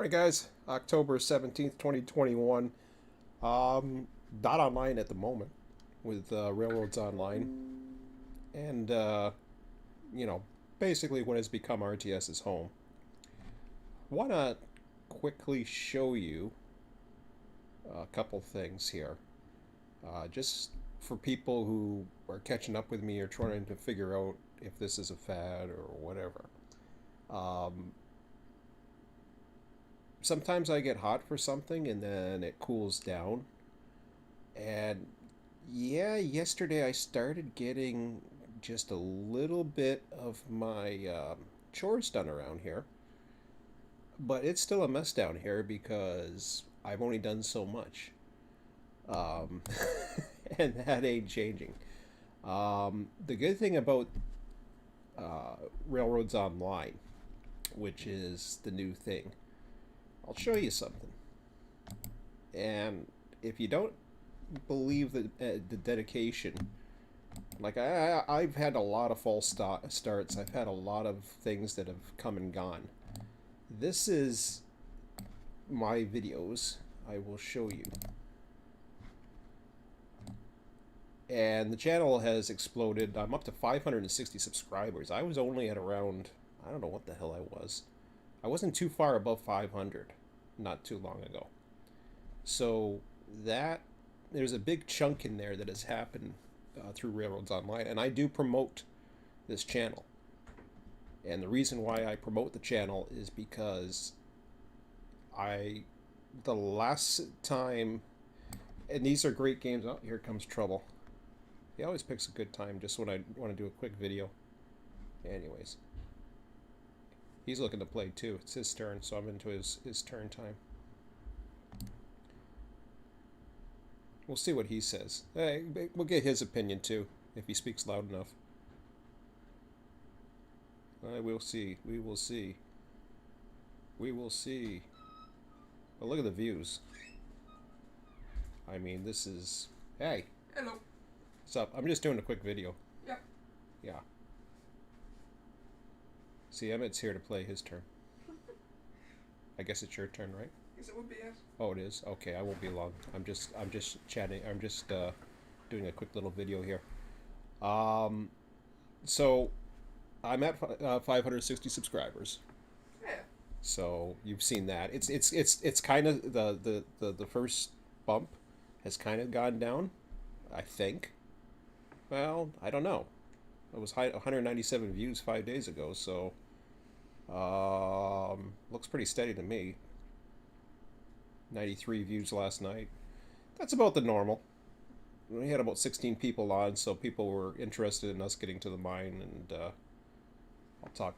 Morning, guys. October 17th, 2021. Not online at the moment with Railroads Online. And, you know, basically what has become RTS's home. Want to quickly show you a couple things here. Just for people who are catching up with me or trying to figure out if this is a fad or whatever. Um, Sometimes I get hot for something and then it cools down. And yeah, yesterday I started getting just a little bit of my chores done around here. But it's still a mess down here because I've only done so much. Um, and that ain't changing. The good thing about Railroads Online, which is the new thing, I'll show you something. And if you don't believe the dedication, like I've had a lot of starts. I've had a lot of things that have come and gone. This is my videos. I will show you. And the channel has exploded. I'm up to 560 subscribers. I was only at around, I don't know what the hell I was. I wasn't too far above 500 not too long ago. So that there's a big chunk in there that has happened through Railroads Online, and I do promote this channel. And the reason why I promote the channel is because I, the last time, and these are great games. Oh, here comes trouble. He always picks a good time just when I want to do a quick video. Anyways, he's looking to play too. It's his turn, so I'm into his turn time. We'll see what he says. Hey, we'll get his opinion too, if he speaks loud enough. We'll see. We will see. We will see. But look at the views. I mean, this is... Hey! Hello. What's up? I'm just doing a quick video. Yep. Yeah. See, Emmett's here to play his turn. I guess it's your turn, right? Yes, it would be, yes. Oh, it is? Okay, I won't be long. I'm just chatting. I'm just doing a quick little video here. So I'm at 560 subscribers. Yeah. So you've seen that. It's kind of the first bump has kind of gone down, I think. Well, I don't know. It was 197 views 5 days ago, so looks pretty steady to me. 93 views last night. That's about the normal. We had about 16 people on, so people were interested in us getting to the mine, and I'll talk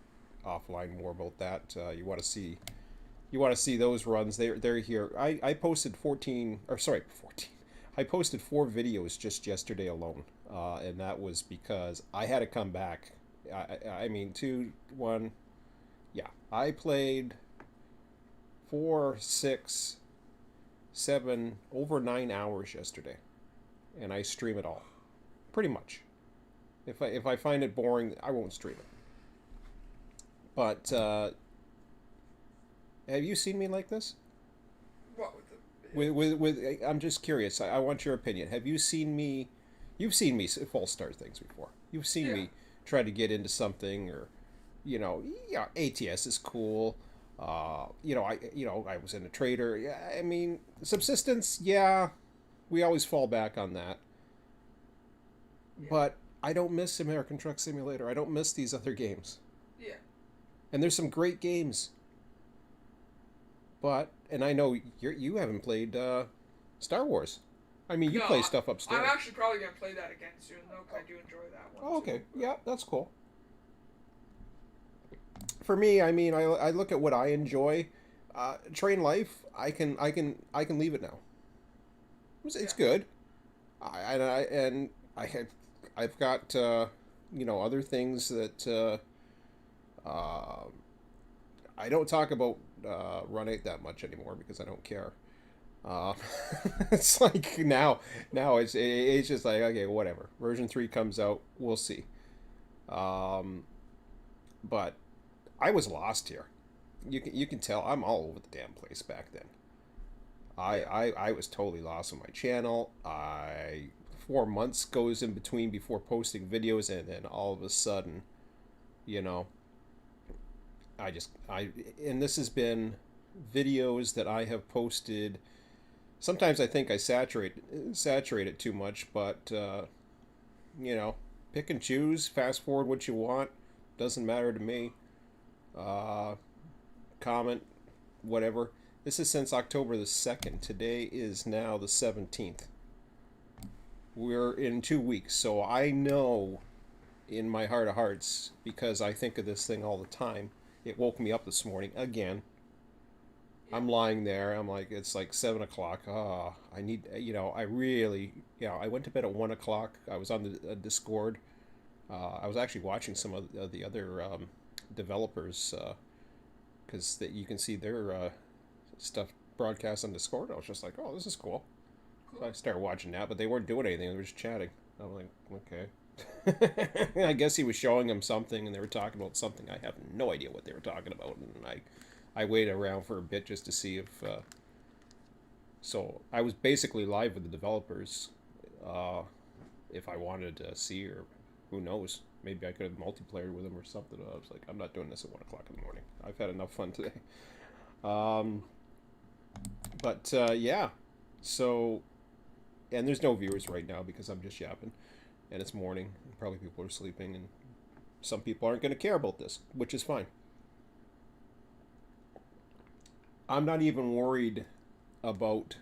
offline more about that. You want to see those runs? They're here. I posted 14, or sorry, 14. I posted 4 videos just yesterday alone, and that was because I had to come back. I mean, 2, 1, yeah. I played 4, 6, 7, over 9 hours yesterday, and I stream it all, pretty much. If I find it boring, I won't stream it. But have you seen me like this? What with the... With I'm just curious. I want your opinion. Have you seen me? You've seen me false start things before. You've seen Yeah. me try to get into something, or yeah, ATS is cool. I was in a trader. Yeah, I mean, subsistence. Yeah, we always fall back on that. Yeah. But I don't miss American Truck Simulator. I don't miss these other games. Yeah. And there's some great games. But and I know you haven't played Star Wars. I mean, you No, play stuff upstairs. I'm actually probably going to play that again soon, though, because I do enjoy that one. Oh, okay. Too. Yeah, that's cool. For me, I mean, I look at what I enjoy. Train life, I can leave it now. It's Yeah. good. I have I've got other things that uh, I don't talk about Run 8 that much anymore because I don't care. Uh, it's like now it's just like, okay, whatever. Version 3 comes out, we'll see. Um, but I was lost here. you can tell I'm all over the damn place back then. Yeah. I was totally lost on my channel. 4 months goes in between before posting videos, and then all of a sudden, you know, I and this has been videos that I have posted. Sometimes I think I saturate it too much, but you know, pick and choose, fast forward what you want. Doesn't matter to me. Uh, Comment, whatever. This is since October the 2nd. Today is now the 17th. We're in 2 weeks, so I know in my heart of hearts, because I think of this thing all the time. It woke me up this morning again. Yeah. I'm lying there. I'm like, it's like 7 o'clock. I need, I really, I went to bed at 1 o'clock. I was on the Discord. I was actually watching some of the other developers because you can see their stuff broadcast on Discord. I was just like, oh, this is cool. So Cool. I started watching that, but they weren't doing anything. They were just chatting. I'm like, okay. I guess he was showing them something, and they were talking about something. I have no idea what they were talking about, and I waited around for a bit just to see if. So I was basically live with the developers, uh, if I wanted to see, or who knows, maybe I could have multiplayer with them or something. I was like, I'm not doing this at 1 o'clock in the morning. I've had enough fun today. Um, but yeah, so and there's no viewers right now because I'm just yapping, and it's morning. And probably people are sleeping, and some people aren't going to care about this, which is fine. I'm not even worried about.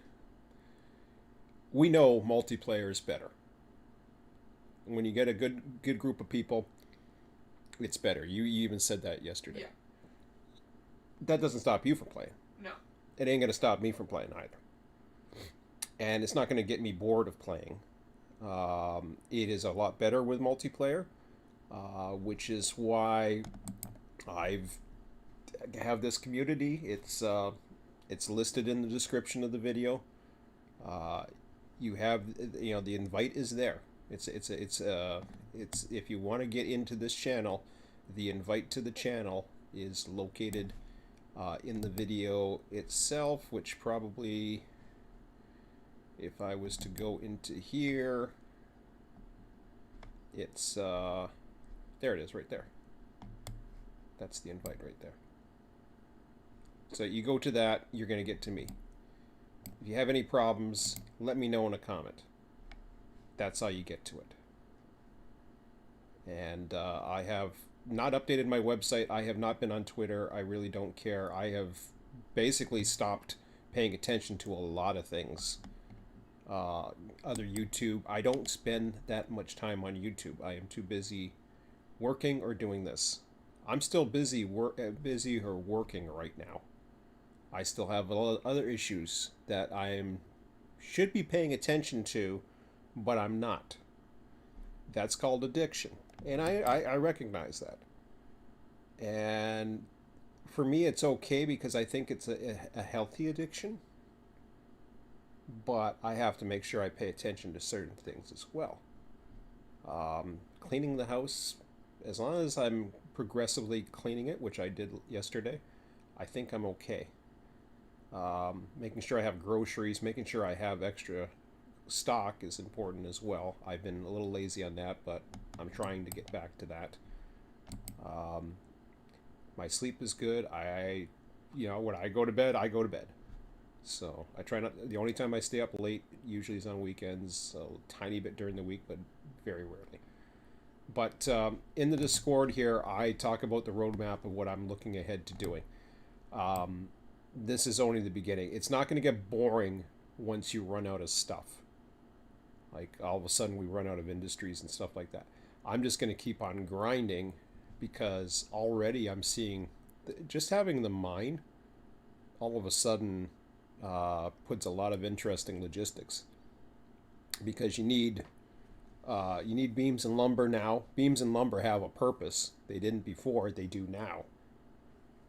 We know multiplayer is better. When you get a good group of people, it's better. You even said that yesterday. Yeah. That doesn't stop you from playing. No. It ain't gonna stop me from playing either. And it's not gonna get me bored of playing. It is a lot better with multiplayer, which is why I've have this community. It's listed in the description of the video. Uh, you have the invite is there. It's if you want to get into this channel, the invite to the channel is located in the video itself, which probably, if I was to go into here, it's there it is right there. That's the invite right there. So you go to that, you're going to get to me. If you have any problems, let me know in a comment. That's how you get to it. And I have not updated my website. I have not been on Twitter. I really don't care. I have basically stopped paying attention to a lot of things. Other YouTube. I don't spend that much time on YouTube. I am too busy working or doing this. I'm still busy or working right now. I still have a lot of other issues that should be paying attention to, but I'm not. That's called addiction. And I recognize that. And for me, it's okay because I think it's a healthy addiction. But I have to make sure I pay attention to certain things as well. Cleaning the house, as long as I'm progressively cleaning it, which I did yesterday, I think I'm okay. Making sure I have groceries, making sure I have extra stock is important as well. I've been a little lazy on that, but I'm trying to get back to that. My sleep is good. When I go to bed, I go to bed. So I try not. The only time I stay up late usually is on weekends. A tiny bit during the week, but very rarely. But in the Discord here, I talk about the roadmap of what I'm looking ahead to doing. This is only the beginning. It's not going to get boring once you run out of stuff. Like all of a sudden we run out of industries and stuff like that. I'm just going to keep on grinding because already I'm seeing just having the mine all of a sudden puts a lot of interesting logistics because you need beams and lumber now. Beams and lumber have a purpose. They didn't before. They do now.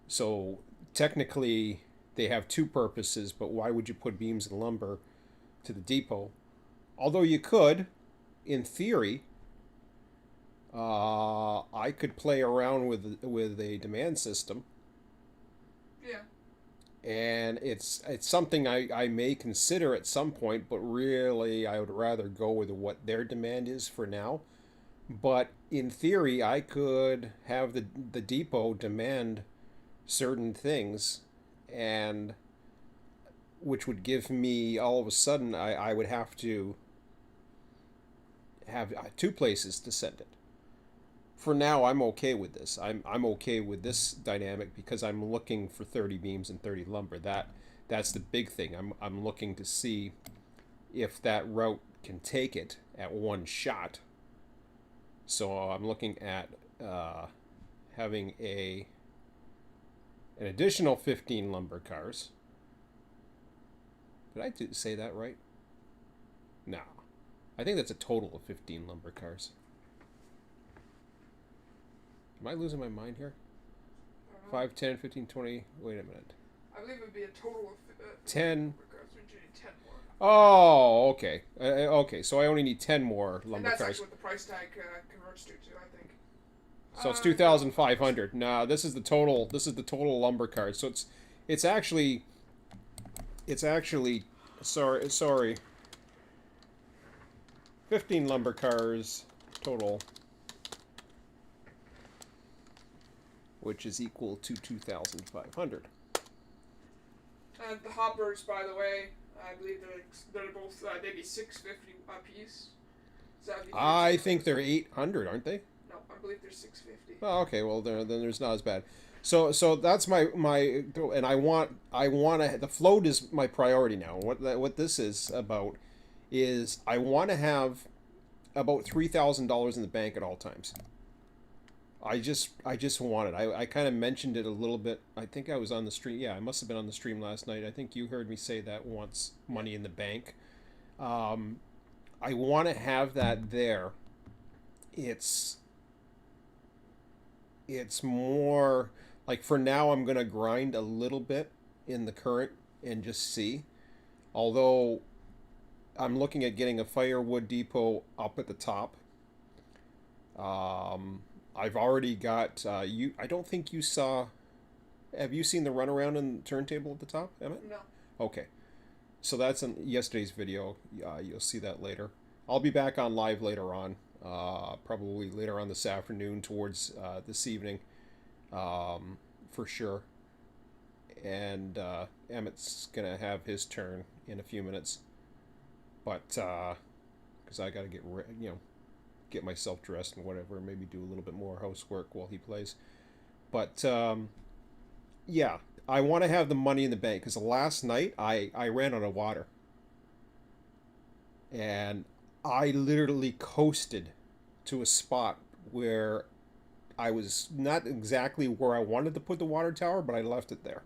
So technically they have two purposes, but why would you put beams and lumber to the depot? Although you could, in theory, I could play around with a demand system Yeah. And it's something I may consider at some point, but really I would rather go with what their demand is for now. But in theory, I could have the depot demand certain things, and which would give me all of a sudden I would have to have two places to send it. For now, I'm okay with this. I'm okay with this dynamic because I'm looking for 30 beams and 30 lumber. That's the big thing. I'm looking to see if that route can take it at one shot. So I'm looking at having a an additional 15 lumber cars. Did I say that right? No. I think that's a total of 15 lumber cars. Am I losing my mind here? I don't know. 5, 10, 15, 20. Wait a minute. I believe it would be a total of 10. regards. We need 10 more. Oh, okay. Okay, so I only need 10 more And lumber that's cars. actually what the price tag converts to, too, I think. So it's 2,500. Nah, this is the total. This is the total lumber cars. So it's actually sorry. 15 lumber cars total, which is equal to 2,500. And the hoppers, by the way, I believe they're both they'd be 650 a piece. I think they're 800, aren't they? No, I believe they're 650. Oh, okay. Well, then there's not as bad. So that's my and I want to the float is my priority now. What this is about is I want to have about $3,000 in the bank at all times. I just want it. I kind of mentioned it a little bit. I think I was on the stream. Yeah, I must have been on the stream last night. I think you heard me say that once. Money in the bank. I want to have that there. It's it's more like for now I'm going to grind a little bit in the current and just see. Although I'm looking at getting a firewood depot up at the top. I've already got you. I don't think you saw. Have you seen the runaround and turntable at the top, Emmett? No. Okay, so that's in yesterday's video. You'll see that later. I'll be back on live later on, probably later on this afternoon, towards this evening, for sure. And Emmett's gonna have his turn in a few minutes, but because I gotta get myself dressed and whatever, maybe do a little bit more housework while he plays. But yeah, I want to have the money in the bank because last night I ran out of water. And I literally coasted to a spot where I was not exactly where I wanted to put the water tower, but I left it there.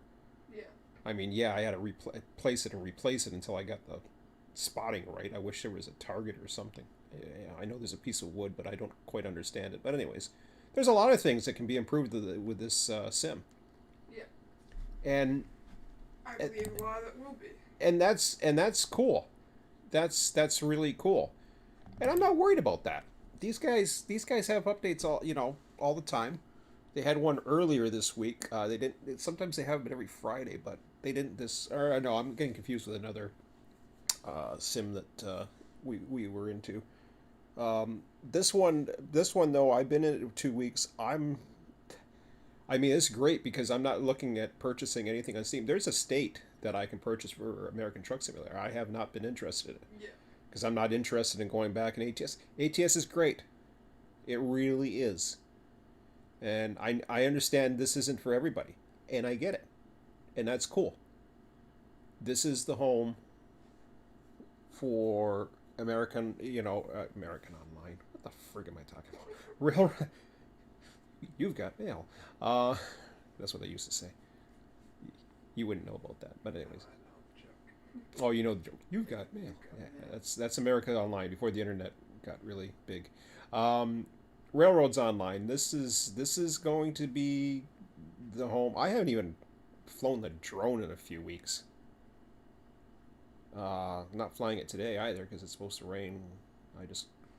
Yeah. I mean, yeah, I had to replace it and replace it until I got the spotting right. I wish there was a target or something. Yeah, I know there's a piece of wood, but I don't quite understand it. But anyways, there's a lot of things that can be improved with this sim. Yeah. And I believe a lot of it will be. that's cool. That's really cool. And I'm not worried about that. These guys have updates all the time. They had one earlier this week. They didn't. Sometimes they have them every Friday, but they didn't this. Or no, I'm getting confused with another sim that we were into. This one though, I've been in it 2 weeks. I mean, it's great because I'm not looking at purchasing anything on Steam. There's a state that I can purchase for American Truck Simulator. I have not been interested in it Yeah. because I'm not interested in going back in ATS. ATS is great. It really is. And I understand this isn't for everybody. And I get it. And that's cool. This is the home for American Online. What the frig am I talking about? Real. You've got mail. That's what they used to say. You wouldn't know about that, but anyways. Oh, you know the joke. You've got mail. Yeah, that's America Online before the internet got really big. Railroads Online. This is going to be the home. I haven't even flown the drone in a few weeks. Not flying it today either because it's supposed to rain.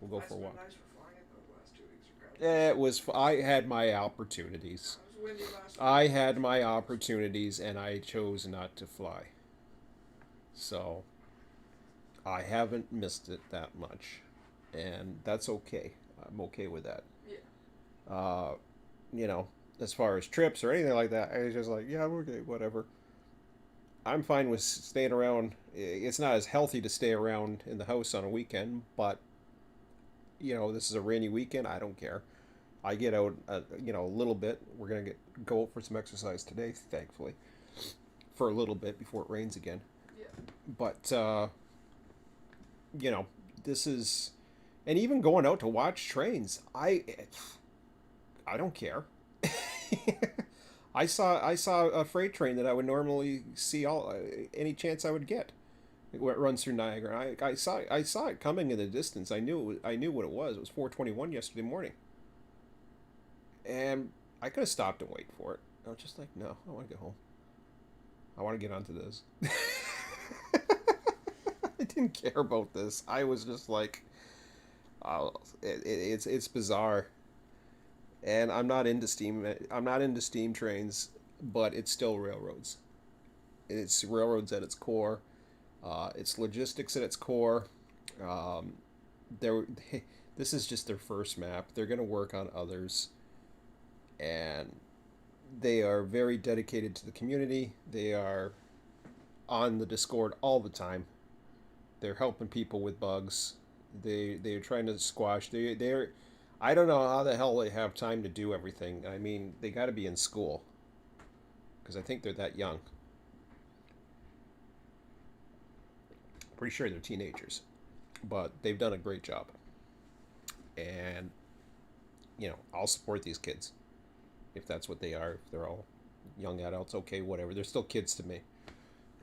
We'll go for a walk. Nice for flying it though, the last 2 weeks. I had my opportunities. I was windy last week. I had my opportunities and I chose not to fly. So I haven't missed it that much. And that's okay. I'm okay with that. Yeah. Uh, you know, as far as trips or anything like that, I was just like, yeah, I'm okay, whatever. I'm fine with staying around. It's not as healthy to stay around in the house on a weekend, but this is a rainy weekend. I don't care. I get out, a little bit. We're gonna go out for some exercise today, thankfully, for a little bit before it rains again. Yeah. But you know, this is, and even going out to watch trains, I don't care. I saw a freight train that I would normally see all any chance I would get. It runs through Niagara. I saw it coming in the distance. I knew what it was. It was 4:21 yesterday morning, and I could have stopped and waited for it. I was just like, no, I want to get home. I want to get onto this. I didn't care about this. I was just like, oh, it's bizarre, and I'm not into steam. I'm not into steam trains, but it's still railroads. It's railroads at its core. It's logistics at its core. Um, they're, this is just their first map. They're going to work on others, and they are very dedicated to the community. They are on the Discord all the time. They're helping people with bugs. They're trying to squash. They're I don't know how the hell they have time to do everything. I mean, they got to be in school because I think they're that young. Pretty sure they're teenagers, but they've done a great job. And I'll support these kids if that's what they are. If they're all young adults, okay, whatever. They're still kids to me.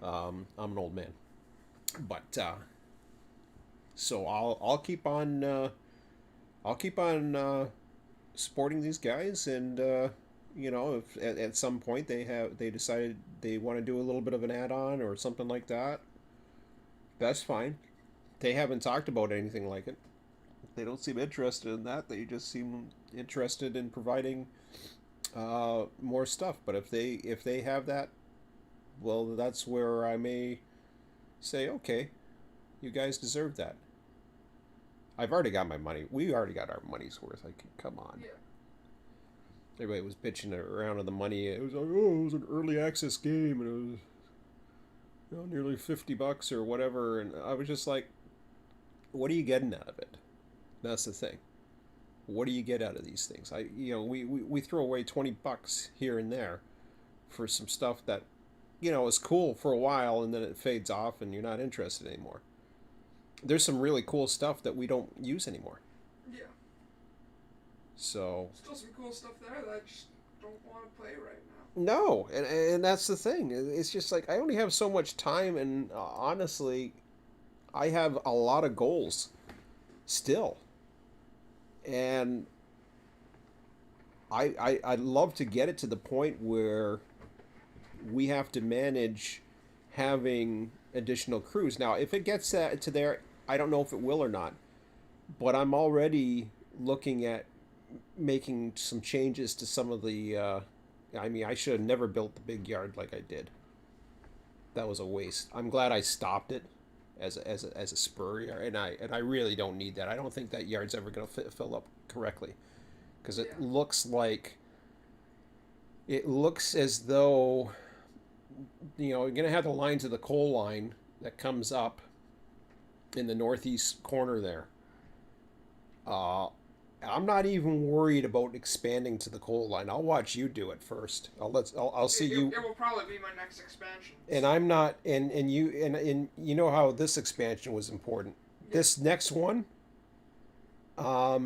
I'm an old man, but so I'll keep on supporting these guys, and if at some point they decided they want to do a little bit of an add-on or something like that, that's fine. They haven't talked about anything like it. They don't seem interested in that. They just seem interested in providing more stuff. But if they have that, well, that's where I may say, okay, you guys deserve that. I've already got my money. We already got our money's worth. Like, come on. Yeah. Everybody was bitching around on the money. It was like, oh, it was an early access game, and it was nearly $50 or whatever. And I was just like, what are you getting out of it? That's the thing. What do you get out of these things? We throw away $20 here and there for some stuff that is cool for a while, and then it fades off, and you're not interested anymore. There's some really cool stuff that we don't use anymore. Yeah. So. Still some cool stuff there that I just don't want to play right now. No, and that's the thing. It's just like I only have so much time, and honestly, I have a lot of goals still, and I'd love to get it to the point where we have to manage having additional crews. Now, if it gets to there, I don't know if it will or not, but I'm already looking at making some changes to some of the. I mean, I should have never built the big yard like I did. That was a waste. I'm glad I stopped it as a spur yard, and I really don't need that. I don't think that yard's ever going to fill up correctly, because it looks as though you're going to have the line to the coal line that comes up in the northeast corner there. I'm not even worried about expanding to the coal line. I'll watch you do it first. I'll see you. It will probably be my next expansion. And I'm not, and you know how this expansion was important. Yeah. This next one, I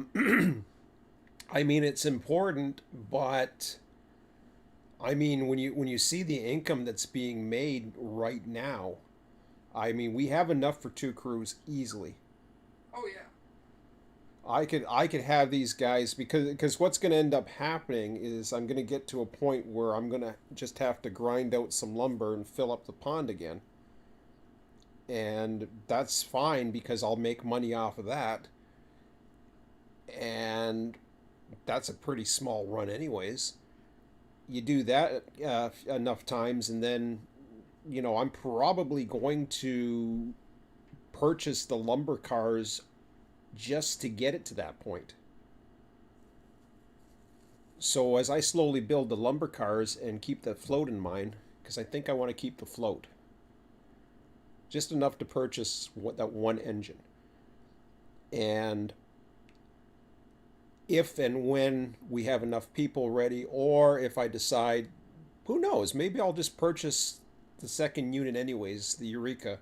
mean, it's important, but I mean, when you see the income that's being made right now, I mean, we have enough for 2 crews easily. Oh yeah. I could have these guys, because what's going to end up happening is I'm going to get to a point where I'm going to just have to grind out some lumber and fill up the pond again. And that's fine, because I'll make money off of that. And that's a pretty small run anyways. You do that enough times, and then, I'm probably going to purchase the lumber cars just to get it to that point. So as I slowly build the lumber cars and keep the float in mind, because I think I want to keep the float, just enough to purchase that one engine. And if and when we have enough people ready, or if I decide, who knows, maybe I'll just purchase the second unit anyways, the Eureka,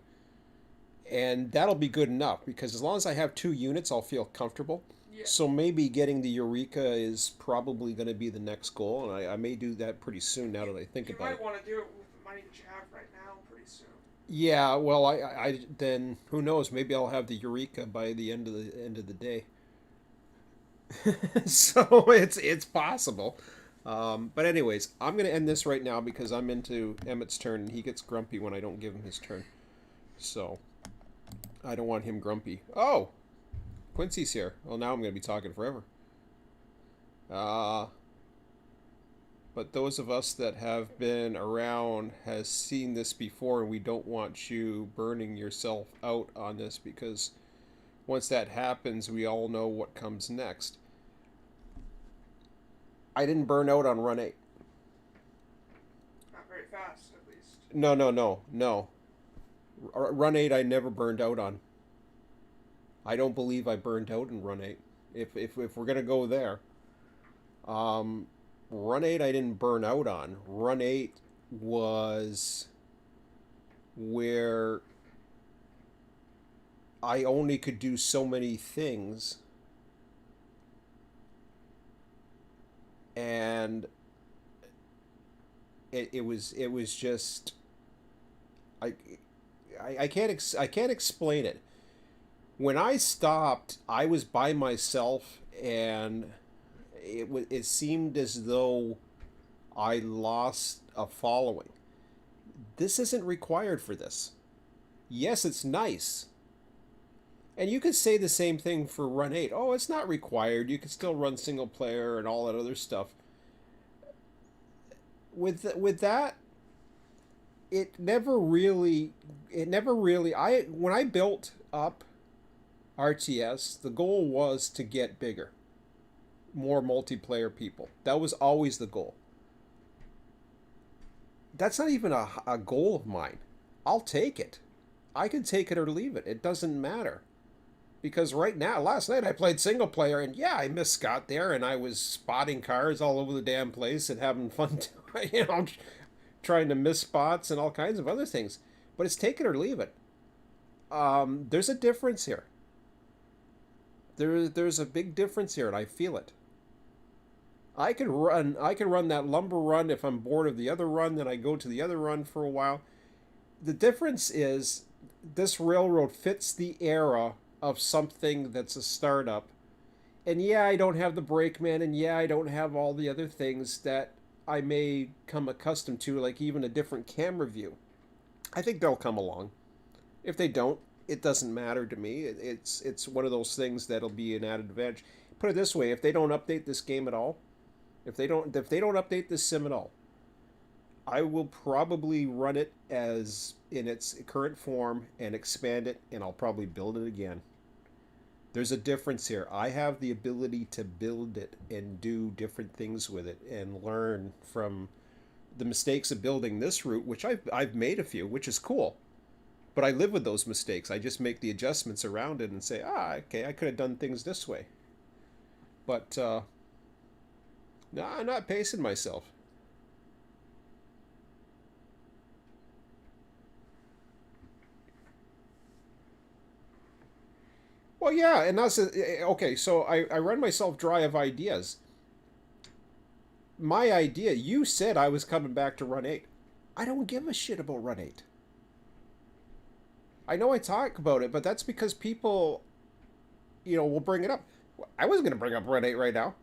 and that'll be good enough because as long as I have two units, I'll feel comfortable. Yeah. So maybe getting the Eureka is probably going to be the next goal, and I may do that pretty soon now that I think You about might it. want to do it with the money that you have right now pretty soon. Yeah, well, I then who knows? Maybe I'll have the Eureka by the end of the day. So it's possible. But anyways, I'm gonna end this right now because I'm into Emmett's turn, and he gets grumpy when I don't give him his turn. So I don't want him grumpy. Oh, Quincy's here. Well, now I'm gonna be talking forever. Uh, but those of us that have been around has seen this before, and we don't want you burning yourself out on this because once that happens, we all know what comes next. I didn't burn out on run 8. Not very fast, at least. No, no, no, no. Run 8 I never burned out on. I don't believe I burned out in run 8. If we're going to go there. Um, Run 8 I didn't burn out on. Run 8 was where I only could do so many things, and it was just I I can't explain it. When I stopped, I was by myself, and it seemed as though I lost a following. This isn't required for this. Yes, it's nice. And you could say the same thing for Run 8. Oh, it's not required. You can still run single player and all that other stuff. With that, it never really I when I built up RTS, the goal was to get bigger, more multiplayer people. That was always the goal. That's not even a goal of mine. I'll take it. I can take it or leave it. It doesn't matter. Because right now, last night I played single player, and yeah, I missed Scott there, and I was spotting cars all over the damn place and having fun, trying to miss spots and all kinds of other things. But it's take it or leave it. There's a difference here. There's a big difference here, and I feel it. I can run that lumber run. If I'm bored of the other run, then I go to the other run for a while. The difference is this railroad fits the era of something that's a startup. And yeah, I don't have the brakeman, and yeah, I don't have all the other things that I may come accustomed to, like even a different camera view. I think they'll come along. If they don't, it doesn't matter to me. It's one of those things that'll be an added advantage. Put it this way: if they don't update this game at all, if they don't update this sim at all, I will probably run it as in its current form and expand it, and I'll probably build it again. There's a difference here. I have the ability to build it and do different things with it and learn from the mistakes of building this route, which I've made a few, which is cool. But I live with those mistakes. I just make the adjustments around it and say, okay, I could have done things this way. But no, I'm not pacing myself. Well, yeah, and okay. So I run myself dry of ideas. My idea, you said I was coming back to Run 8. I don't give a shit about Run 8. I know I talk about it, but that's because people, will bring it up. I wasn't going to bring up Run 8 right now,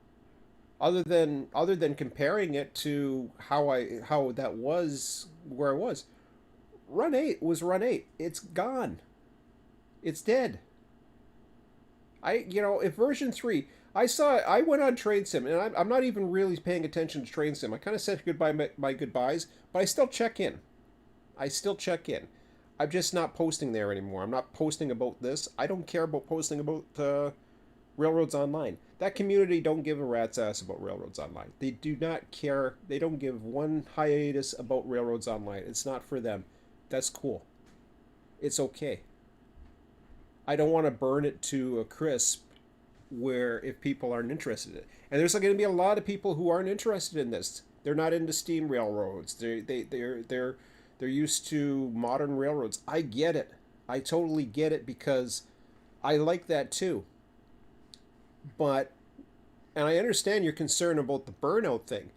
other than comparing it to how that was where I was. Run 8 was Run 8. It's gone. It's dead. If version 3, I went on Train Sim, and I'm not even really paying attention to Train Sim. I kind of said goodbye my goodbyes, but I still check in. I still check in. I'm just not posting there anymore. I'm not posting about this. I don't care about posting about Railroads Online. That community don't give a rat's ass about Railroads Online. They do not care. They don't give one hiatus about Railroads Online. It's not for them. That's cool. It's okay. I don't want to burn it to a crisp where if people aren't interested in it. And there's going to be a lot of people who aren't interested in this. They're not into steam railroads. They're used to modern railroads. I get it. I totally get it because I like that too. But and I understand your concern about the burnout thing.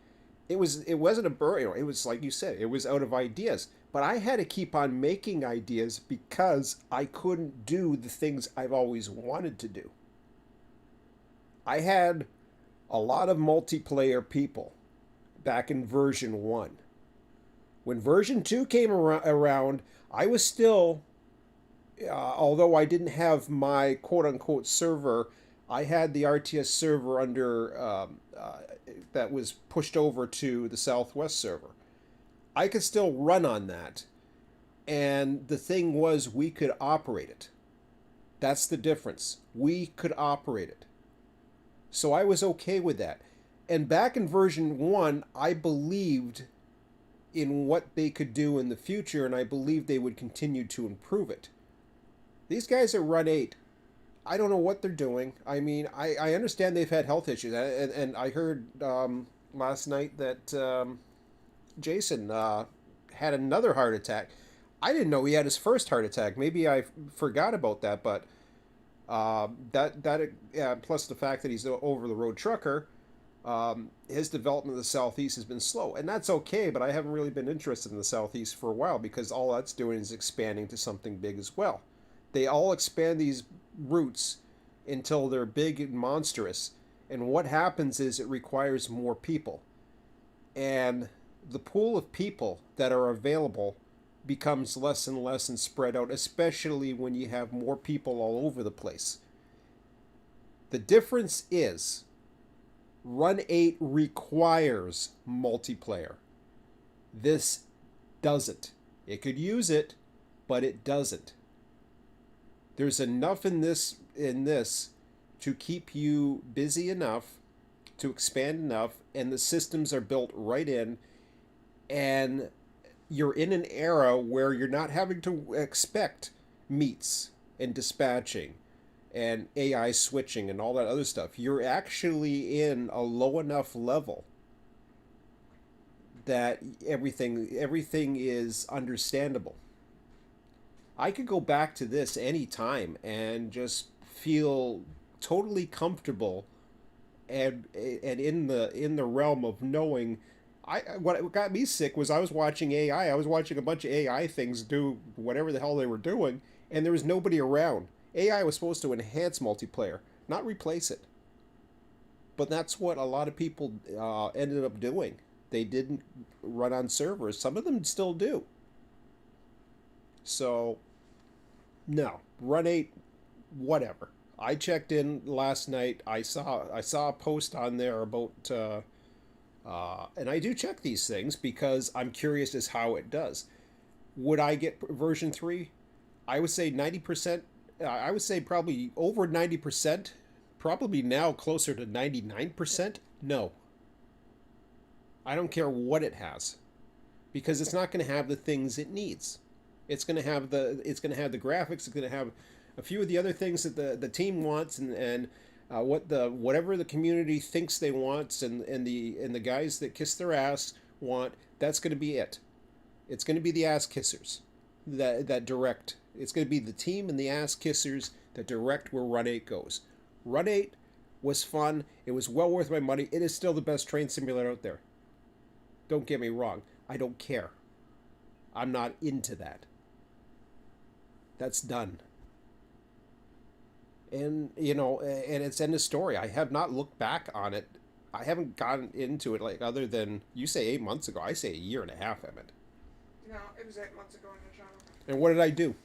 It wasn't a burn, it was like you said, it was out of ideas. But I had to keep on making ideas because I couldn't do the things I've always wanted to do. I had a lot of multiplayer people back in version 1. When version 2 came around, I was still, although I didn't have my quote unquote server, I had the RTS server that was pushed over to the Southwest server. I could still run on that. And the thing was, we could operate it. That's the difference. We could operate it. So I was okay with that. And back in version 1, I believed in what they could do in the future, and I believed they would continue to improve it. These guys at Run 8, I don't know what they're doing. I mean, I understand they've had health issues, and I heard last night that Jason had another heart attack. I didn't know he had his first heart attack. Maybe I forgot about that, but plus the fact that he's an over the road trucker, his development of the Southeast has been slow, and that's okay. But I haven't really been interested in the Southeast for a while because all that's doing is expanding to something big as well. They all expand these routes until they're big and monstrous, and what happens is it requires more people, and the pool of people that are available becomes less and less and spread out, especially when you have more people all over the place. The difference is Run 8 requires multiplayer. This doesn't. It could use it, but it doesn't. There's enough in this to keep you busy enough, to expand enough, and the systems are built right in, and you're in an era where you're not having to expect meets and dispatching and AI switching and all that other stuff. You're actually in a low enough level that everything is understandable. I could go back to this anytime and just feel totally comfortable and in the realm of knowing. What got me sick was I was watching AI. I was watching a bunch of AI things do whatever the hell they were doing, and there was nobody around. AI was supposed to enhance multiplayer, not replace it. But that's what a lot of people ended up doing. They didn't run on servers. Some of them still do. So, no, Run 8, whatever. I checked in last night. I saw a post on there about and I do check these things because I'm curious as how it does. Would I get version 3? I would say 90%. I would say probably over 90%. Probably now closer to 99%. No. I don't care what it has because it's not going to have the things it needs. It's going to have the graphics. It's going to have a few of the other things that the team wants and whatever the community thinks they want and the guys that kiss their ass want. That's going to be it. It's going to be the ass kissers that direct. It's going to be the team and the ass kissers that direct where Run 8 goes. Run 8 was fun. It was well worth my money. It is still the best train simulator out there. Don't get me wrong. I don't care. I'm not into that. That's done. And and it's end of story. I have not looked back on it. I haven't gotten into it like other than you say 8 months ago. I say a year and a half, Emmett. No, it was 8 months ago on the channel. And what did I do?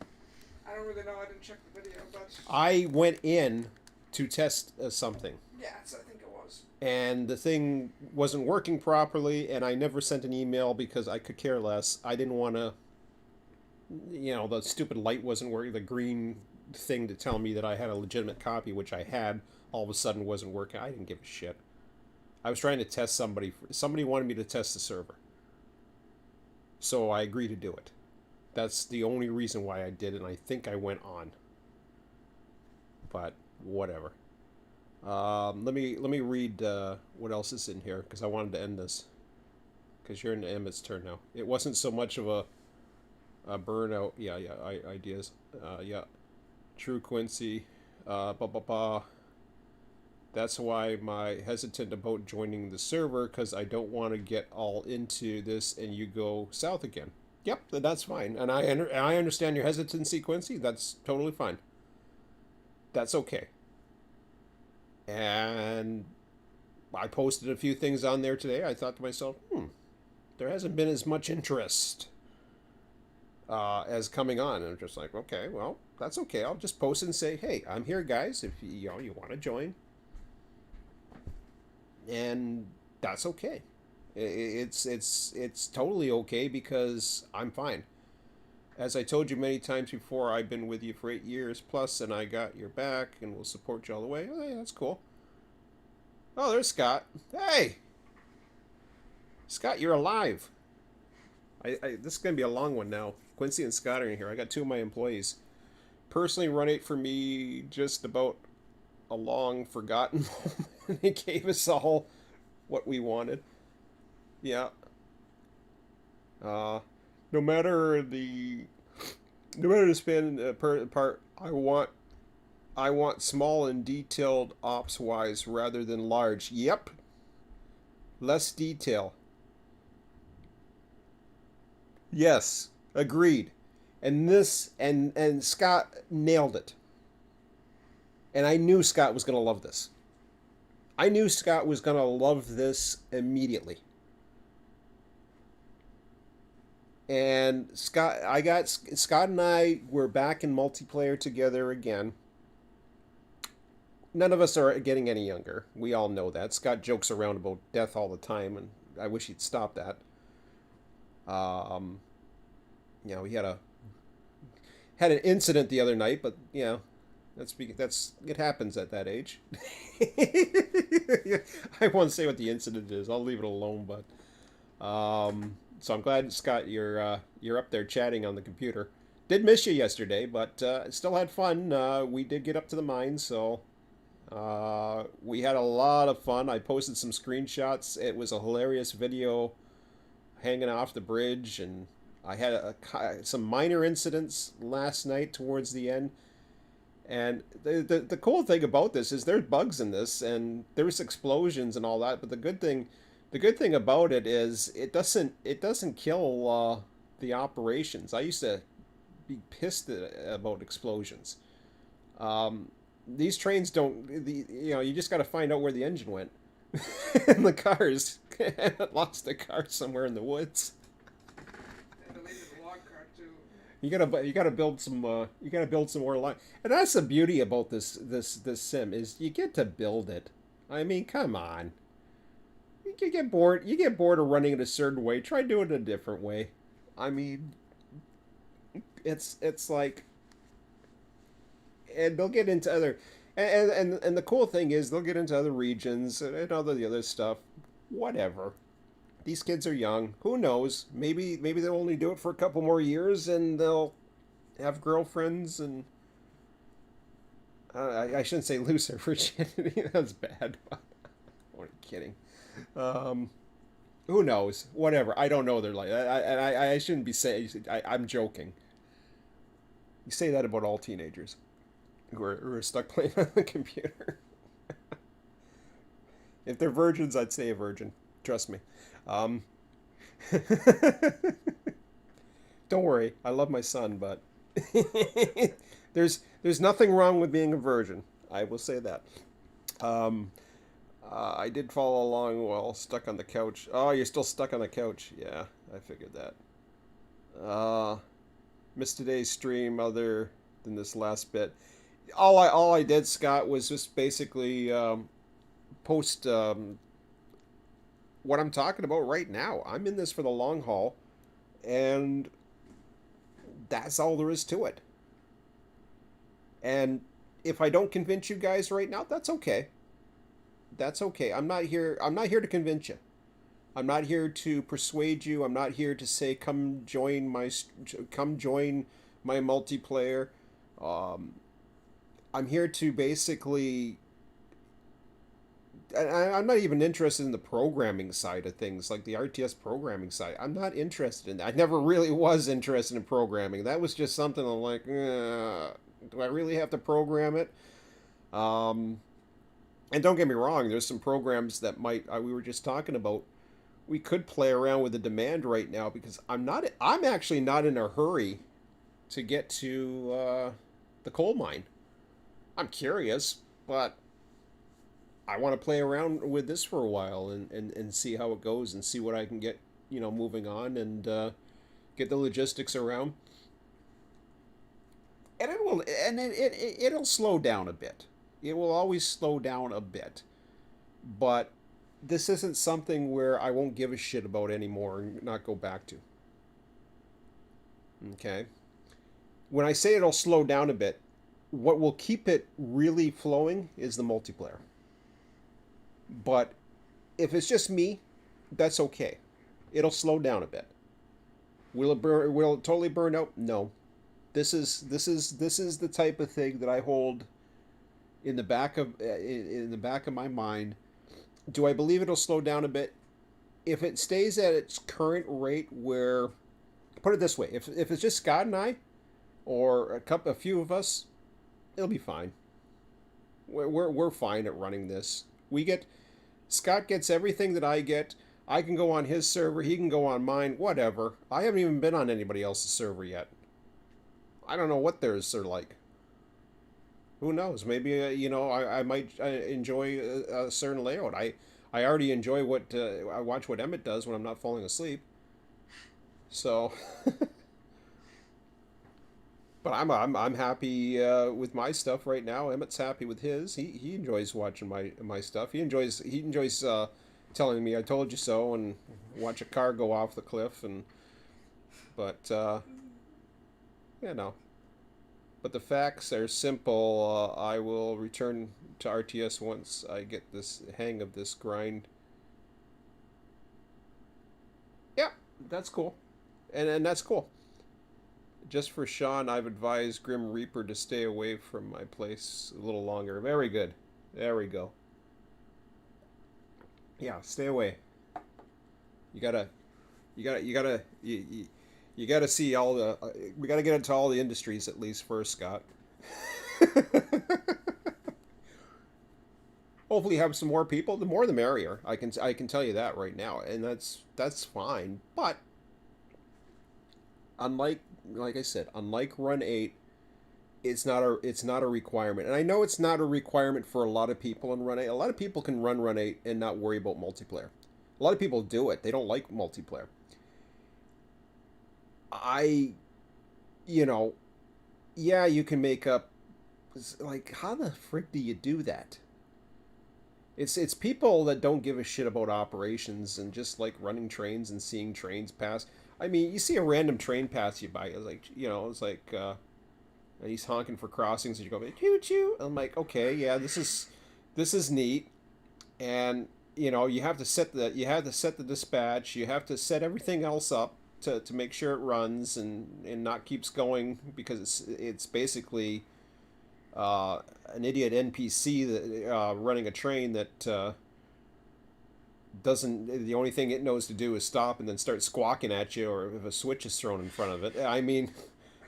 I don't really know. I didn't check the video, but I went in to test something. Yes, I think it was. And the thing wasn't working properly, and I never sent an email because I could care less. I didn't want to, the stupid light wasn't working, the green thing to tell me that I had a legitimate copy, which I had, all of a sudden wasn't working. I didn't give a shit. I was trying to test somebody. Somebody wanted me to test the server. So I agreed to do it. That's the only reason why I did it, and I think I went on. But whatever. Let me read what else is in here because I wanted to end this. Because you're in Emmett's turn now. It wasn't so much of a burnout. Yeah, ideas. Yeah, true Quincy. Blah blah blah. That's why my hesitant about joining the server because I don't want to get all into this and you go south again. Yep, that's fine, and I understand your hesitancy, Quincy. That's totally fine. That's okay. And I posted a few things on there today. I thought to myself, there hasn't been as much interest as coming on. And I'm just like, okay, well, that's okay. I'll just post and say, hey, I'm here, guys. If you want to join, and that's okay. It's totally okay because I'm fine. As I told you many times before, I've been with you for 8 years plus, and I got your back, and will support you all the way. Oh, yeah, that's cool. Oh, there's Scott. Hey, Scott, you're alive. This is gonna be a long one now. Quincy and Scott are in here. I got two of my employees. Personally, run it for me just about a long forgotten moment. It gave us all what we wanted. Yeah. Uh, no matter the no matter the span part, I want small and detailed ops wise rather than large. Yep. Less detail. Yes. Agreed. And Scott nailed it. And I knew Scott was going to love this. I knew Scott was going to love this immediately. And Scott and I were back in multiplayer together again. None of us are getting any younger. We all know that. Scott jokes around about death all the time, and I wish he'd stop that. Um, he had an incident the other night, but that's it happens at that age. I won't say what the incident is. I'll leave it alone. But so I'm glad, Scott, you're up there chatting on the computer. Did miss you yesterday, but still had fun. We did get up to the mines, so we had a lot of fun. I posted some screenshots. It was a hilarious video hanging off the bridge, and I had some minor incidents last night towards the end. And the cool thing about this is there's bugs in this, and there's explosions and all that. But the good thing about it is it doesn't kill the operations. I used to be pissed about explosions. These trains don't. You just got to find out where the engine went. And the cars lost the car somewhere in the woods. And deleted the log card too. You gotta build some more line, and that's the beauty about this sim is you get to build it. I mean, come on. You get bored. You get bored of running it a certain way. Try doing it a different way. I mean, it's like, and they'll get into other, and the cool thing is they'll get into other regions and the other stuff. Whatever. These kids are young. Who knows? Maybe they'll only do it for a couple more years and they'll have girlfriends and I shouldn't say lose their virginity. That's bad. I'm only kidding. Um, who knows? Whatever. I don't know. They're like I shouldn't be saying. I'm joking. You say that about all teenagers who are stuck playing on the computer. If they're virgins, I'd say a virgin. Trust me. Um, don't worry, I love my son, but there's nothing wrong with being a virgin. I will say that. Um, I did follow along while stuck on the couch. Oh, you're still stuck on the couch. Yeah, I figured that. Uh, Missed today's stream other than this last bit. All I did, Scott, was just basically post what I'm talking about right now. I'm in this for the long haul, and that's all there is to it. And if I don't convince you guys right now, that's okay. That's okay. I'm not here to convince you. I'm not here to persuade you. I'm not here to say come join my multiplayer. Um, I'm here to basically. I'm not even interested in the programming side of things, like the RTS programming side. I'm not interested in that. I never really was interested in programming. That was just something I'm like, do I really have to program it? Um, and don't get me wrong, there's some programs that might we were just talking about. We could play around with the demand right now because I'm actually not in a hurry to get to the coal mine. I'm curious, but I want to play around with this for a while and see how it goes and see what I can get, moving on and get the logistics around. And it'll slow down a bit. It will always slow down a bit. But this isn't something where I won't give a shit about anymore and not go back to. Okay? When I say it'll slow down a bit, what will keep it really flowing is the multiplayer. But if it's just me, that's okay. It'll slow down a bit. Will it totally burn out? No. This is the type of thing that I hold in the back of my mind. Do I believe it'll slow down a bit? If it stays at its current rate, where put it this way, if it's just Scott and I, or a few of us, it'll be fine. We're fine at running this. Scott gets everything that I get. I can go on his server. He can go on mine. Whatever. I haven't even been on anybody else's server yet. I don't know what theirs are like. Who knows? Maybe I might enjoy a certain layout. I already enjoy what I watch what Emmett does when I'm not falling asleep. So, but I'm happy with my stuff right now. Emmett's happy with his. He enjoys watching my stuff. He enjoys telling me I told you so and watch a car go off the cliff and but you know. But the facts are simple. I will return to RTS once I get this hang of this grind. Yeah, that's cool, and that's cool. Just for Sean, I've advised Grim Reaper to stay away from my place a little longer. Very good. There we go. Yeah, stay away. You gotta, you gotta see all the. We gotta get into all the industries at least first, Scott. Hopefully, have some more people. The more, the merrier. I can tell you that right now, and that's fine. But unlike like I said, unlike Run 8, it's not a requirement. And I know it's not a requirement for a lot of people in Run 8. A lot of people can Run 8 and not worry about multiplayer. A lot of people do it. They don't like multiplayer. I you know, yeah, you can make up like how the frick do you do that? It's people that don't give a shit about operations and just like running trains and seeing trains pass. I mean, you see a random train pass you by, it's like, it's like and he's honking for crossings and you go choo choo. I'm like, okay, yeah, this is neat. And you have to set the dispatch, you have to set everything else up to make sure it runs and not keeps going because it's basically an idiot NPC that running a train that doesn't. The only thing it knows to do is stop and then start squawking at you, or if a switch is thrown in front of it. I mean,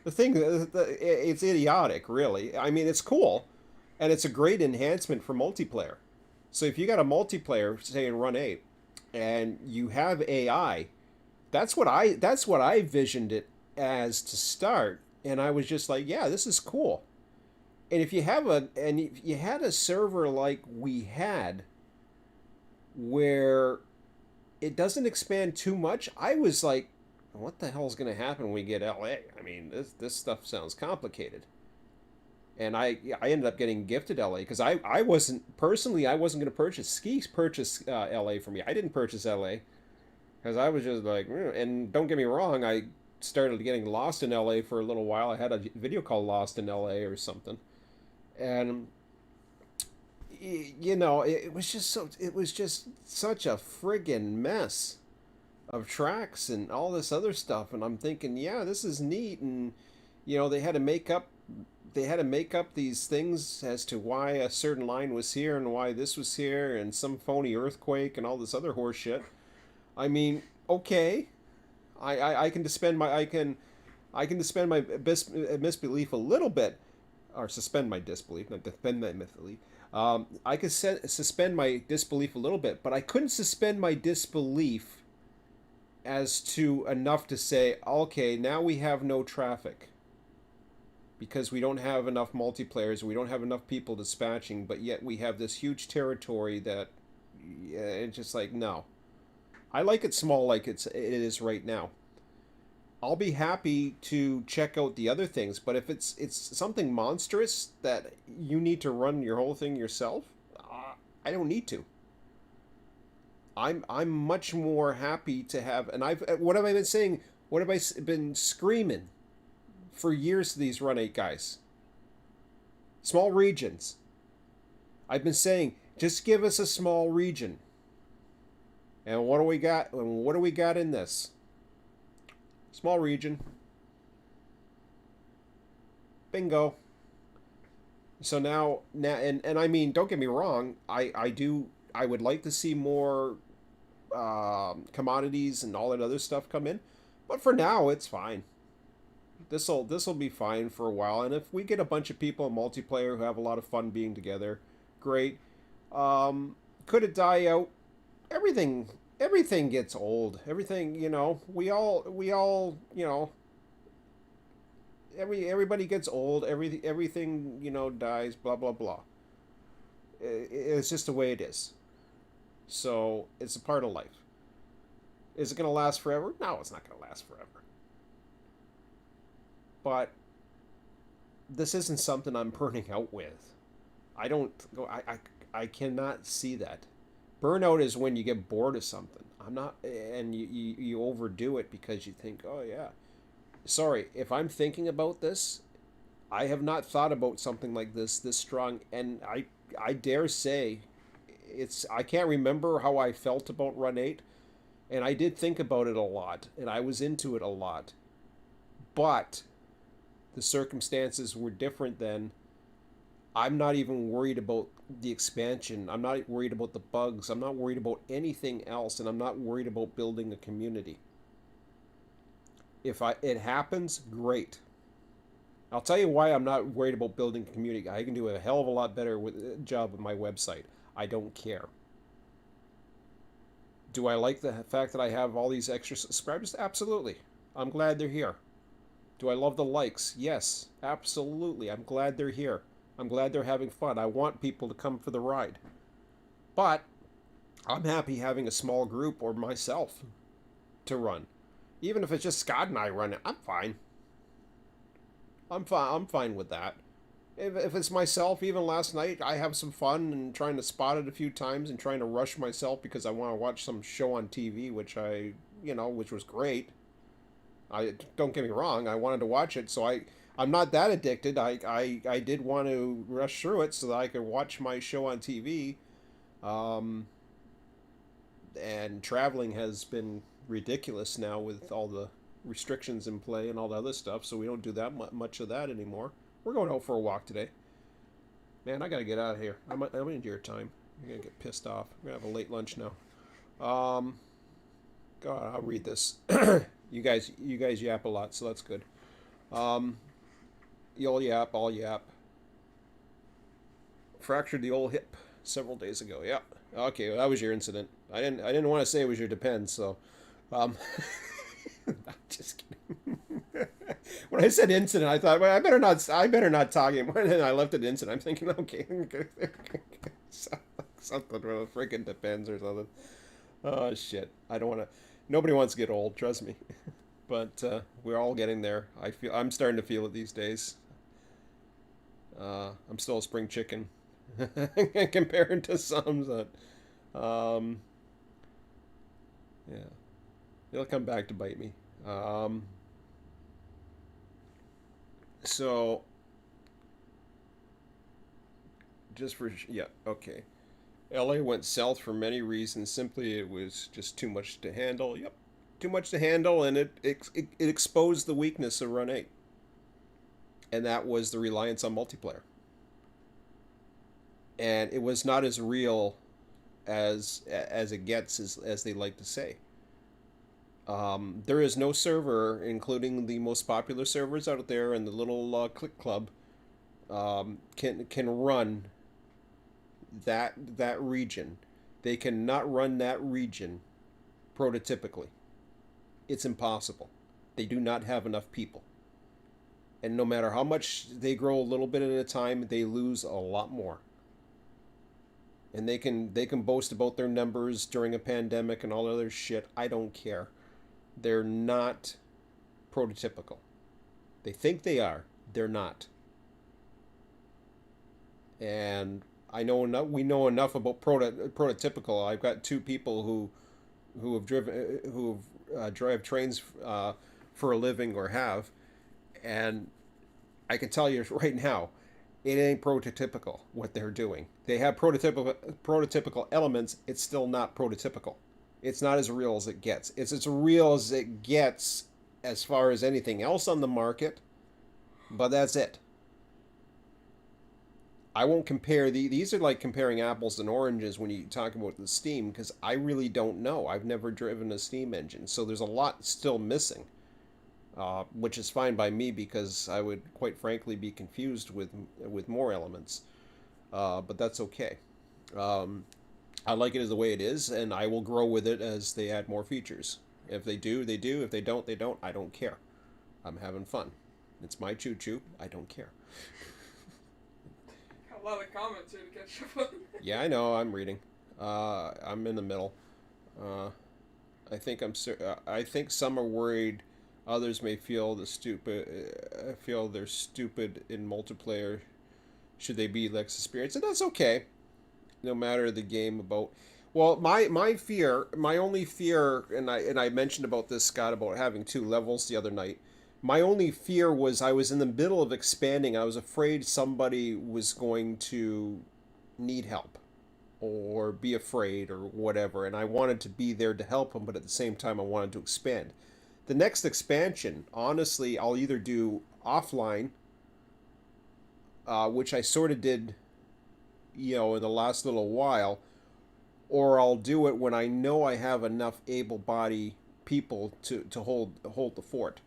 it's idiotic, really. I mean, it's cool, and it's a great enhancement for multiplayer. So if you got a multiplayer, say in Run 8, and you have AI, that's what I visioned it as to start, and I was just like, yeah, this is cool. And if you had a server like we had, where it doesn't expand too much, I was like, what the hell is going to happen when we get LA? I mean, this stuff sounds complicated. And I ended up getting gifted LA because I wasn't personally I wasn't going to purchase skis purchase LA for me. I didn't purchase LA because I was just like, and don't get me wrong, I started getting lost in LA for a little while. I had a video called Lost in LA or something, and it was just it was just such a friggin' mess of tracks and all this other stuff. And I'm thinking, yeah, this is neat, and they had to make up these things as to why a certain line was here and why this was here and some phony earthquake and all this other horse shit. I mean, okay, I can suspend my I can suspend my misbelief a little bit, or suspend my disbelief, not defend my misbelief. I could suspend my disbelief a little bit, but I couldn't suspend my disbelief as to enough to say, okay, now we have no traffic because we don't have enough multiplayers, we don't have enough people dispatching, but yet we have this huge territory that it's just like no. I like it small like it is right now. I'll be happy to check out the other things, but if it's something monstrous that you need to run your whole thing yourself, I don't need to. I'm much more happy to have, and what have I been saying? What have I been screaming for years to these Run 8 guys? Small regions. I've been saying, just give us a small region. And what do we got? And what do we got in this? Small region. Bingo. So now, and I mean, don't get me wrong. I would like to see more commodities and all that other stuff come in, but for now, it's fine. This'll be fine for a while. And if we get a bunch of people in multiplayer who have a lot of fun being together, great. Could it die out? Everything gets old. Everything, we all everybody gets old. Everything, dies. Blah blah blah. It's just the way it is. So it's a part of life. Is it going to last forever? No, it's not going to last forever. But this isn't something I'm burning out with. I don't go. I cannot see that. Burnout is when you get bored of something. I'm not, and you overdo it because you think, oh yeah. Sorry, if I'm thinking about this, I have not thought about something like this strong, and I dare say, I can't remember how I felt about Run 8, and I did think about it a lot, and I was into it a lot, but the circumstances were different then. I'm not even worried about the expansion. I'm not worried about the bugs. I'm not worried about anything else, and I'm not worried about building a community. If it happens, great. I'll tell you why I'm not worried about building a community. I can do a hell of a lot better job with my website. I don't care. Do I like the fact that I have all these extra subscribers? Absolutely. I'm glad they're here. Do I love the likes? Yes, absolutely. I'm glad they're here. I'm glad they're having fun. I want people to come for the ride. But I'm happy having a small group or myself to run. Even if it's just Scott and I run it, I'm fine. I'm fine. I'm fine with that. If it's myself, even last night, I have some fun and trying to spot it a few times and trying to rush myself because I want to watch some show on TV, which was great. I don't get me wrong, I wanted to watch it, so I'm not that addicted. I did want to rush through it so that I could watch my show on TV. Um, and traveling has been ridiculous now with all the restrictions in play and all the other stuff, so we don't do that much of that anymore. We're going out for a walk today. Man, I gotta get out of here. I'm into your time. I'm gonna get pissed off. I'm gonna have a late lunch now. Um, God, I'll read this. You guys yap a lot, so that's good. Um, you'll yap, I'll yap. Fractured the old hip several days ago. Yeah. Okay, well, that was your incident. I didn't want to say it was your depends, so um just kidding. When I said incident, I thought, well, I better not talk anymore. And then I left it incident. I'm thinking, okay, something with a freaking depends or something. Oh shit. I don't want to. Nobody wants to get old, trust me. But we're all getting there. I'm starting to feel it these days. I'm still a spring chicken compared to some that, um, yeah, it'll come back to bite me. Um, so just for yeah, okay. LA went south for many reasons. Simply, it was just too much to handle. Yep, too much to handle, and it exposed the weakness of Run 8, and that was the reliance on multiplayer. And it was not as real as it gets, as they like to say. There is no server, including the most popular servers out there and the little click club, can run that region. They cannot run that region prototypically. It's impossible. They do not have enough people, and no matter how much they grow a little bit at a time, they lose a lot more. And they can boast about their numbers during a pandemic and all other shit. I don't care. They're not prototypical. They think they are. They're not. And I know enough. We know enough about prototypical. I've got two people who have driven who drive trains for a living or have, and I can tell you right now, it ain't prototypical what they're doing. They have prototypical elements. It's still not prototypical. It's not as real as it gets. It's as real as it gets as far as anything else on the market, but that's it. I won't compare these are like comparing apples and oranges when you talk about the Steam, because I really don't know. I've never driven a Steam engine, so there's a lot still missing, which is fine by me because I would quite frankly be confused with more elements. But that's okay. Um, I like it as the way it is, and I will grow with it as they add more features. If they do, they do. If they don't, they don't. I don't care. I'm having fun. It's my choo choo. I don't care. A lot of comments here to catch up on. Yeah, I know. I'm reading. I'm in the middle. Uh, I think some are worried. Others may feel they're stupid in multiplayer. Should they be less experienced? And that's okay. No matter the game about. Well, my fear, my only fear, and I mentioned about this, Scott, about having two levels the other night. My only fear was I was in the middle of expanding. I was afraid somebody was going to need help or be afraid or whatever, and I wanted to be there to help them, but at the same time I wanted to expand. The next expansion, honestly, I'll either do offline, which I sort of did, in the last little while, or I'll do it when I know I have enough able-bodied people to hold the fort.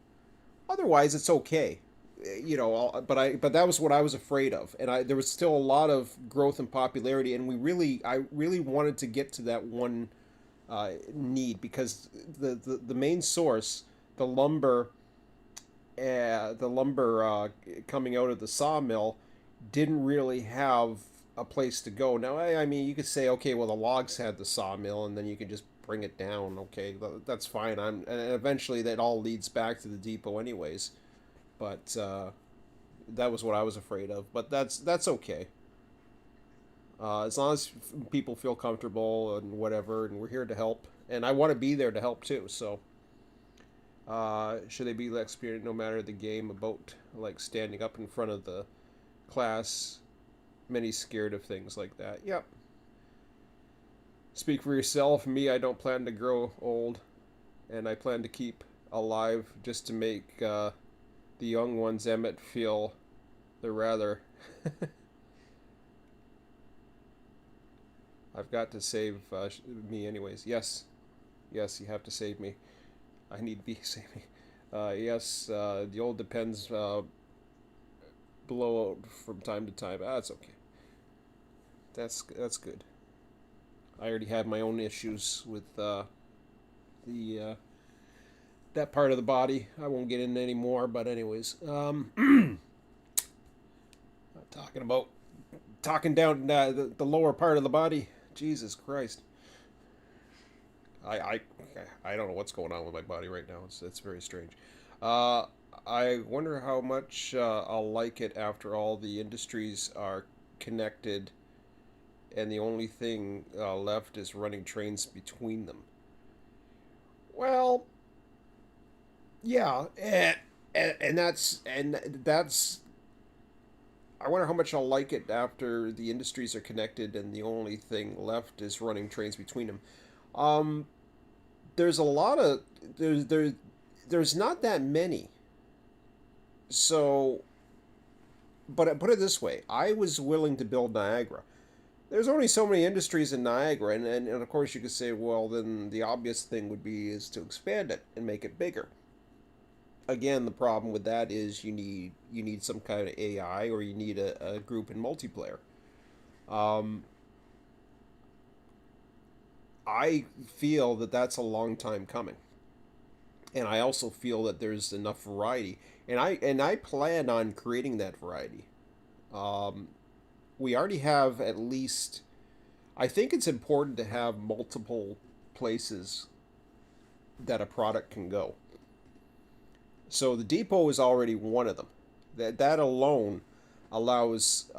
Otherwise, it's okay. But that was what I was afraid of, and there was still a lot of growth and popularity, and I really wanted to get to that one need, because the main source, the lumber, coming out of the sawmill, didn't really have a place to go. Now, I mean, you could say, okay, well, the logs had the sawmill, and then you could just bring it down. Okay, that's fine. And eventually that all leads back to the depot, anyways. But that was what I was afraid of. But that's okay. As long as people feel comfortable and whatever, and we're here to help, and I want to be there to help too. So, should they be experienced no matter the game about like standing up in front of the class? Many scared of things like that. Yep. Speak for yourself. Me, I don't plan to grow old, and I plan to keep alive just to make the young ones, Emmett, feel they're rather. I've got to save me, anyways. Yes, yes, you have to save me. I need to be saving. Yes, the old depends blow out from time to time. That's okay. That's good. I already have my own issues with the that part of the body. I won't get into any more, but anyways, talking about talking down the lower part of the body. Jesus Christ. I I I don't know what's going on with my body right now. It's very strange. I wonder how much I'll like it after all the industries are connected and the only thing left is running trains between them. Well, yeah, and that's. I wonder how much I'll like it after the industries are connected and the only thing left is running trains between them. Um, there's a lot of there's not that many. So, but I put it this way, I was willing to build Niagara. There's only so many industries in Niagara, and of course you could say, well, then the obvious thing would be is to expand it and make it bigger. Again, the problem with that is you need some kind of AI or you need a group in multiplayer. Um, I feel that that's a long time coming, and I also feel that there's enough variety, and I plan on creating that variety. Um, we already have at least. I think it's important to have multiple places that a product can go. So the depot is already one of them. That alone allows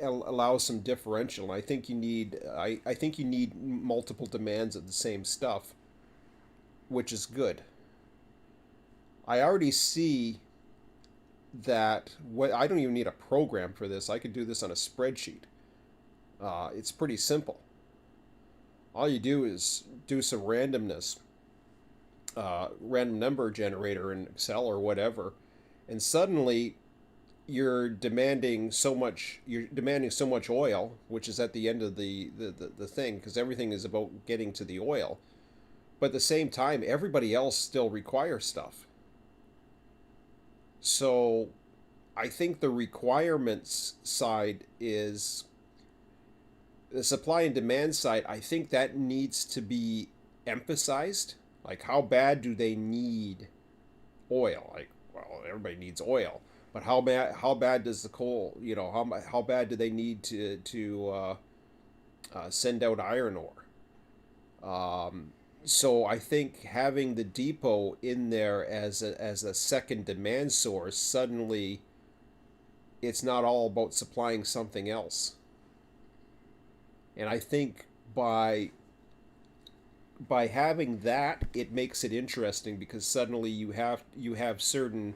allows some differential. I think you need I think you need multiple demands of the same stuff, which is good. I already see that what I don't even need a program for this. I could do this on a spreadsheet. It's pretty simple. All you do is do some randomness, random number generator in Excel or whatever, and suddenly you're demanding so much oil, which is at the end of the thing, because everything is about getting to the oil. But at the same time, everybody else still requires stuff. So I think the requirements side is the supply and demand side. I think that needs to be emphasized. Like, how bad do they need oil? Like, well, everybody needs oil, but how bad does the coal? How bad do they need to send out iron ore? So I think having the depot in there as a second demand source, suddenly it's not all about supplying something else. And I think by having that, it makes it interesting because suddenly you have certain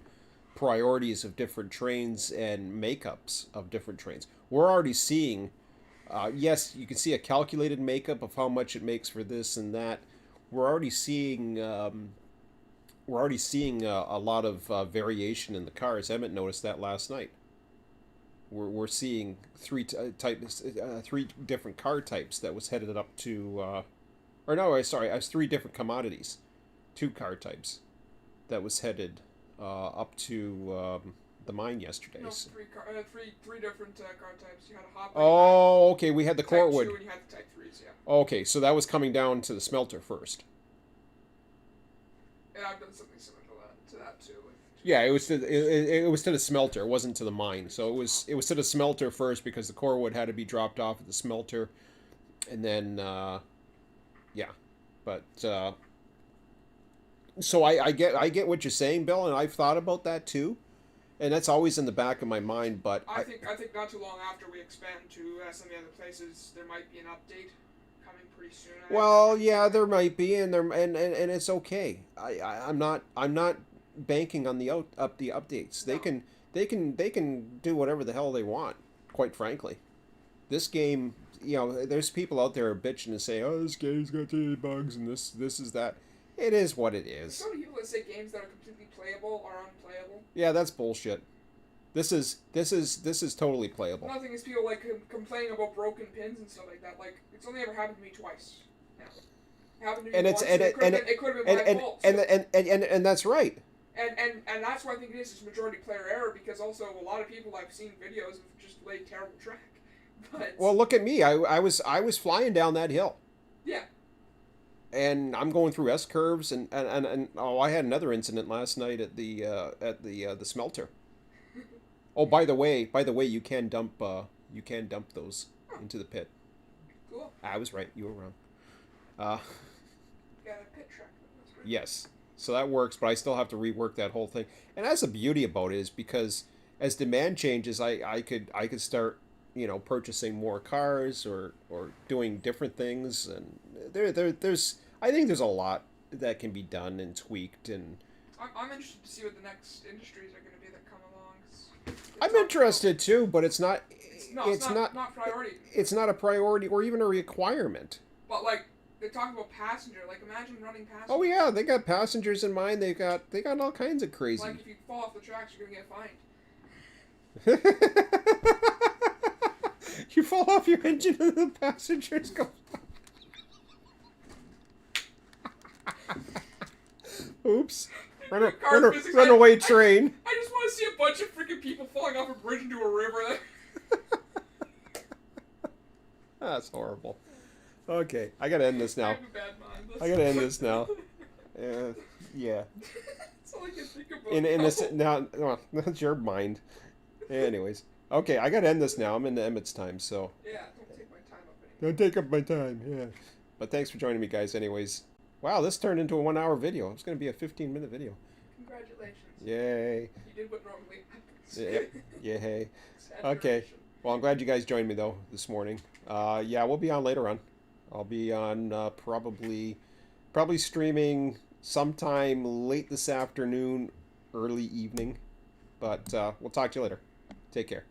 priorities of different trains and makeups of different trains. We're already seeing, yes, you can see a calculated makeup of how much it makes for this and that. We're already seeing a lot of variation in the cars. Emmett noticed that last night. We're seeing three different car types that was headed up to, or no, sorry, I was three different commodities, two car types that was headed up to the mine yesterday. No, three different car types. You had a hopper. Oh, okay. We had the Type Cortwood. 2 and you had the Type 3s, yeah. Okay, so that was coming down to the smelter first. Yeah, I've done something similar to that too. Yeah, it was to the smelter. It wasn't to the mine. So it was to the smelter first because the Corwood had to be dropped off at the smelter, and then yeah, but so I get what you're saying, Bill, and I've thought about that too, and that's always in the back of my mind. But I think not too long after we expand to some of the other places, there might be an update coming pretty soon. well, yeah, there might be, and it's okay. I'm not banking on the updates. No. They can do whatever the hell they want. Quite frankly, this game, there's people out there bitching and say, "Oh, this game's got too many bugs and this is that." It is what it There's is. so many people that say games that are completely playable are unplayable. Yeah, that's bullshit. This is totally playable. Another thing is people like complaining about broken pins and stuff like that. Like, it's only ever happened to me twice. Now, it happened to me And it's once. and It could have been my fault. and that's right. And that's why I think it is majority player error, because also a lot of people I've seen videos have just laid terrible track. But Well, look at me. I was flying down that hill, yeah, and I'm going through S curves, and oh, I had another incident last night at the smelter. Oh, by the way, you can dump those into the pit. cool. I was right. You were wrong. Uh, Got a pit track. That's great. yes, So that works, but I still have to rework that whole thing. And that's the beauty about it, is because as demand changes, I could start, purchasing more cars, or doing different things, and there's I think there's a lot that can be done and tweaked, and I'm interested to see what the next industries are going to be that come along. 'Cause they I'm talk interested too, but it's not about, it's not priority. it's not a priority or even a requirement. But like they talk about passenger. Like imagine running passenger. Oh yeah, they got passengers in mind. They got all kinds of crazy. Like if you fall off the tracks, you're gonna get fined. You fall off your engine and the passengers go. Oops. Runaway train. I just want to see a bunch of freaking people falling off a bridge into a river. That's horrible. Okay, I gotta end this I now. have a bad mind. I gotta end this now. Yeah. That's all I can think about. In this now, well, that's your mind. Anyways, okay, I gotta end this now. I'm into Emmett's time, so Yeah, don't take my time up anymore. don't take up my time. Yeah. But thanks for joining me, guys. Anyways, wow, this turned into a 1 hour video. It's gonna be a 15-minute video. Congratulations. Yay. You did what normally happens. Yep. Yay. Exaggeration. Okay. Well, I'm glad you guys joined me though this morning. Yeah, we'll be on later on. I'll be on probably streaming sometime late this afternoon, early evening. But we'll talk to you later. Take care.